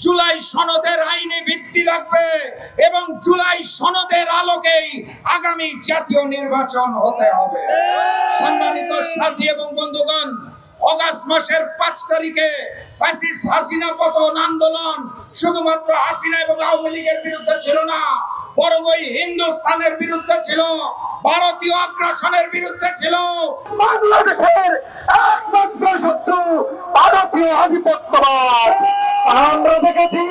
জুলাই সনদের আইনি ভিত্তি লাগবে এবং জুলাই সনদের আলোকেই আগামী জাতীয় নির্বাচন হতে হবে। সম্মানিত সাথী এবং বন্ধুগণ, অগাস্ট মাসের ৫ তারিখে ফ্যাসিস্ট হাসিনা পতন আন্দোলন শুধুমাত্র হাসিনা এবং আওয়ামী লীগের বিরুদ্ধে ছিল না, বরং ওই হিন্দুস্তানের বিরুদ্ধে ছিল, ভারতীয় আগ্রাসনের বিরুদ্ধে ছিল। বাংলাদেশের একমাত্র শত্রু ভারতীয় আধিপত্যবাদ। আমরা দেখেছি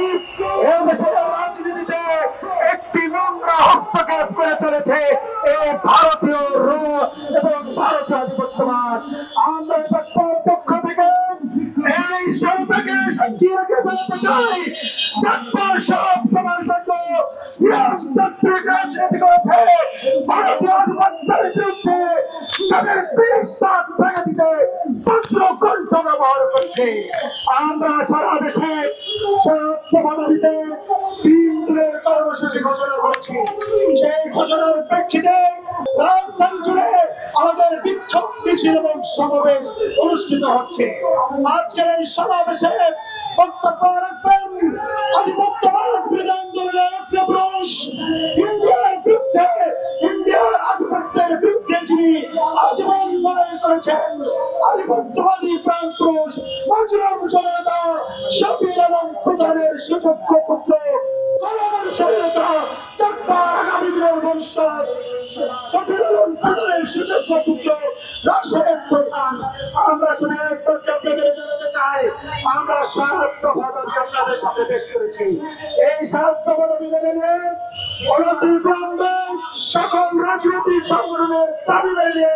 এই দেশের রাজনীতিতে একটি নোংরা হস্তক্ষেপ করে চলেছে এই ভারতীয় এবং ভারতীয় আধিপত্যবাদ। আমরা পক্ষ থেকে এই সরকারকে সাক্ষী রেখে বলতে চাই, সব সবার জন্য রাজনীতি করেছে ভারতীয় আধিপত্যের বিরুদ্ধে, তাদের বিশ্বাস ভেঙে দিতে কণ্ঠ ব্যবহার করছে। আমরা সারা দেশে দিতে 3 দিনের কর্মসূচি ঘোষণা করেছি। সেই ঘোষণার প্রেক্ষিতে রাজধানী জুড়ে আমাদের বিক্ষোভ মিছিল এবং সমাবেশ অনুষ্ঠিত হচ্ছে। আজকের এই সমাবেশে বক্তব্য রাখবেন আধিপত্যবাদ বিরোধী আন্দোলনের পুরুষ, ইন্ডিয়ার বিরুদ্ধে, ইন্ডিয়ার আধিপত্যের বিরুদ্ধে যিনি আজীবন লড়াই করেছেন, আধিপত্যবাদী প্রাণ পুরুষ মজলুম জনতা শফিল এবং প্রধানের সুযোগ্য পুত্র কলমের নেতা ডাক্তার আগামী দিনের ভবিষ্যৎ শফিল এবং প্রধানের সুযোগ্য পুত্র রাশেদ প্রধান। আমরা শুনে আপনাদের জানাতে চাই, আমরা 7 দফা দাবি আপনাদের সামনে পেশ করেছি। এই 7 দফা দাবি মেনে নিয়ে অনতিবিলম্বে সকল রাজনৈতিক সংগঠনের দাবি মেনে নিয়ে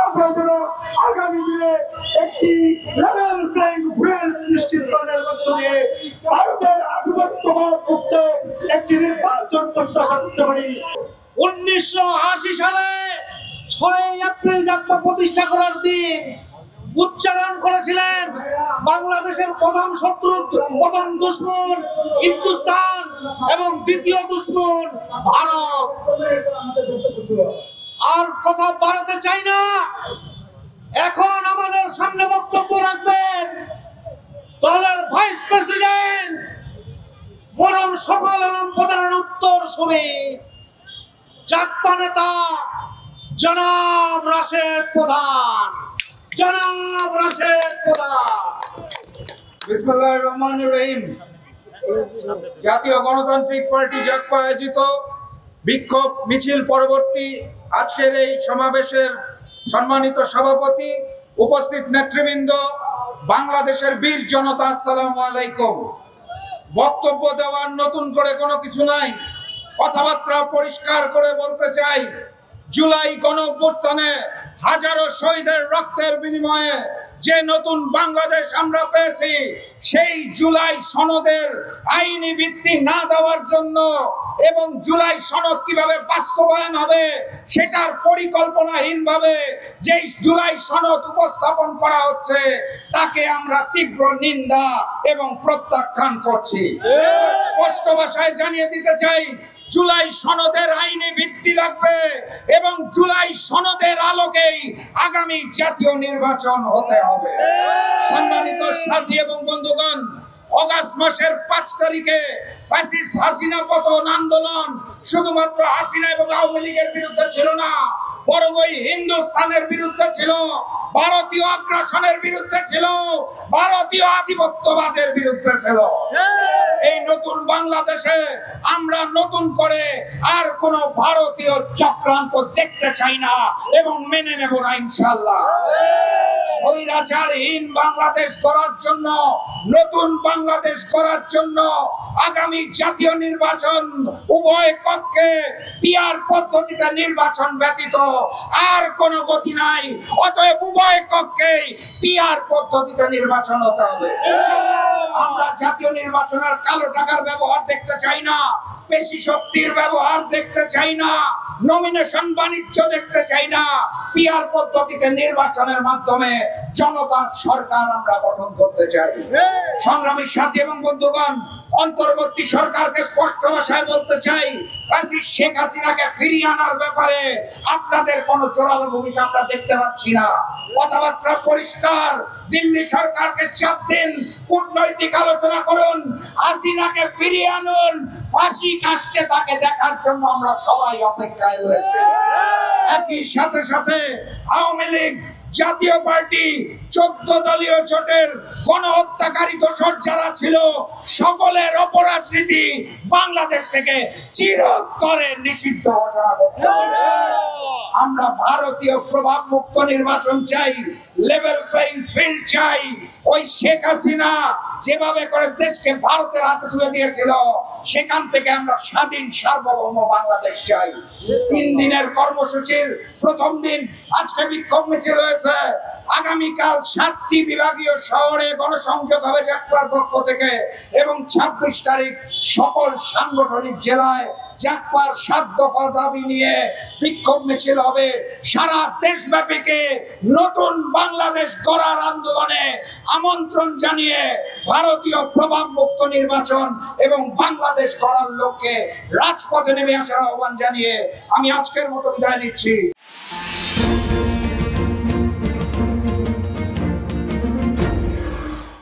আমরা যেন আগামী দিনে একটি লেভেল প্লেইং ফিল্ড নিশ্চিতকরণের মধ্য দিয়ে ভারতের আধিপত্যবাদ মুক্ত একটি নির্বাচন প্রত্যাশা করতে পারি। 1980 সালে 6 এপ্রিল জাতীয় প্রতিষ্ঠা করার দিন উচ্চারণ করেছিলেন বাংলাদেশের প্রথম শত্রু, প্রথম দুশ্মন হিন্দুস্তান এবং দ্বিতীয় দুশ্মন ভারত। আর কথা বাড়াতে চাই না, এখন আমাদের সামনে বক্তব্য রাখবেন দলের ভাইস প্রেসিডেন্ট মরম সকল আলম প্রধানের উত্তর শুনে জাগপা নেতা জনাব রাশেদ প্রধান। জনাব রাশেদ প্রধান। বিসমিল্লাহির রহমানির রহিম। জাতীয় গণতান্ত্রিক পার্টি জাগপা আয়োজিত বিক্ষোভ মিছিল পরবর্তী আজকের এই সমাবেশের সম্মানিত সভাপতি, উপস্থিত নেতৃবৃন্দ, বাংলাদেশের বীর জনতা, আসসালামু আলাইকুম। বক্তব্য দেওয়ার নতুন করে কোনো কিছু নাই, কথাবার্তা পরিষ্কার করে বলতে চাই, জুলাই গণঅভ্যুত্থানে হাজারো শহীদের রক্তের বিনিময়ে যে নতুন বাংলাদেশ আমরা পেয়েছি, সেই জুলাই সনদের আইনি ভিত্তি না দেওয়ার জন্য এবং জুলাই সনদ কিভাবে বাস্তবায়ন হবে সেটার পরিকল্পনাহীনভাবে যে জুলাই সনদ উপস্থাপন করা হচ্ছে, তাকে আমরা তীব্র নিন্দা এবং প্রত্যাখ্যান করছি। স্পষ্ট ভাষায় জানিয়ে দিতে চাই, জুলাই সনদের আইনি ভিত্তি লাগবে এবং জুলাই সনদের আলোকেই আগামী জাতীয় নির্বাচন হতে হবে। সম্মানিত সাথী এবং বন্ধুগণ, অগাস্ট মাসের ৫ তারিখে ফ্যাসিস্ট হাসিনা পতন আন্দোলন শুধুমাত্র হাসিনা এবং আওয়ামী লীগের বিরুদ্ধে ছিল না, বরং ওই হিন্দুস্তানের বিরুদ্ধে ছিল, ভারতীয় আগ্রাসনের বিরুদ্ধে ছিল, ভারতীয় আধিপত্যবাদের বিরুদ্ধে ছিল। এই নতুন বাংলাদেশে আমরা নতুন করে আর কোন ভারতীয় চক্রান্ত দেখতে চাই না এবং মেনে নেব না ইনশাআল্লাহ। স্বৈরাচারহীন বাংলাদেশ করার জন্য, নতুন বাংলাদেশ করার জন্য আগামী জাতীয় নির্বাচন উভয় কক্ষে পিআর পদ্ধতিতে নির্বাচন ব্যতীত আর কোনো গতি নাই। অতএব উভয় কক্ষে পিআর পদ্ধতিতে নির্বাচন হতে হবে। আমরা জাতীয় নির্বাচনের কালো টাকার ব্যবহার দেখতে চাই না, পেশি শক্তির ব্যবহার দেখতে চাই না, নমিনেশন বাণিজ্য দেখতে চাই না। পিআর পদ্ধতিতে নির্বাচনের মাধ্যমে জনতার সরকার আমরা গঠন করতে চাই। সংগ্রামী সাথী এবং বন্ধুগণ, অন্তর্বর্তী সরকারকে স্পষ্ট ভাষায় বলতে চাই, শেখ হাসিনাকে ফিরিয়ে আনার ব্যাপারে আপনাদের কোনো জোরালো ভূমিকা আমরা দেখতে পাচ্ছি না। কথাবার্তা পরিষ্কার, দিল্লি সরকারকে চাপ দিন, কূটনৈতিক আলোচনা করুন, হাসিনাকে ফিরিয়ে আনুন, ফাঁসি কাস্টে তাকে দেখার জন্য আমরা সবাই অপেক্ষায় রয়েছে। একই সাথে সাথে আওয়ামী লীগ, জাতীয় পার্টি, 14 দলীয় জোটের গণহত্যাকারী দোষর যারা ছিল সকলের অপরাজনীতি বাংলাদেশ থেকে চিরতরে নিষিদ্ধ ঘোষণা করতে হবে। আমরা ভারতীয় প্রভাব মুক্ত নির্বাচন চাই, লেভেল প্লেইং ফিল্ড চাই। ওই শেখ হাসিনা যেভাবে করে দেশকে ভারতের হাতে তুলে দিয়েছিল, সেখান থেকে আমরা স্বাধীন সার্বভৌম বাংলাদেশ চাই। 3 দিনের কর্মসূচির প্রথম দিন আজকে বিক্ষোভ মিছিল হয়েছে। আগামীকাল 7টি বিভাগীয় শহরে গণসংযোগ হবে জাকপার পক্ষ থেকে, এবং 26 তারিখ সকল সাংগঠনিক জেলায় জাকপার 7 দফা দাবি নিয়ে বিক্ষোভ মিছিল হবে। সারা দেশব্যাপীকে নতুন বাংলাদেশ গড়ার আন্দোলনে আমন্ত্রণ জানিয়ে ভারতীয় প্রভাব মুক্ত নির্বাচন এবং বাংলাদেশ গড়ার লক্ষ্যে রাজপথে নেমে আসার আহ্বান জানিয়ে আমি আজকের মতো বিদায় নিচ্ছি।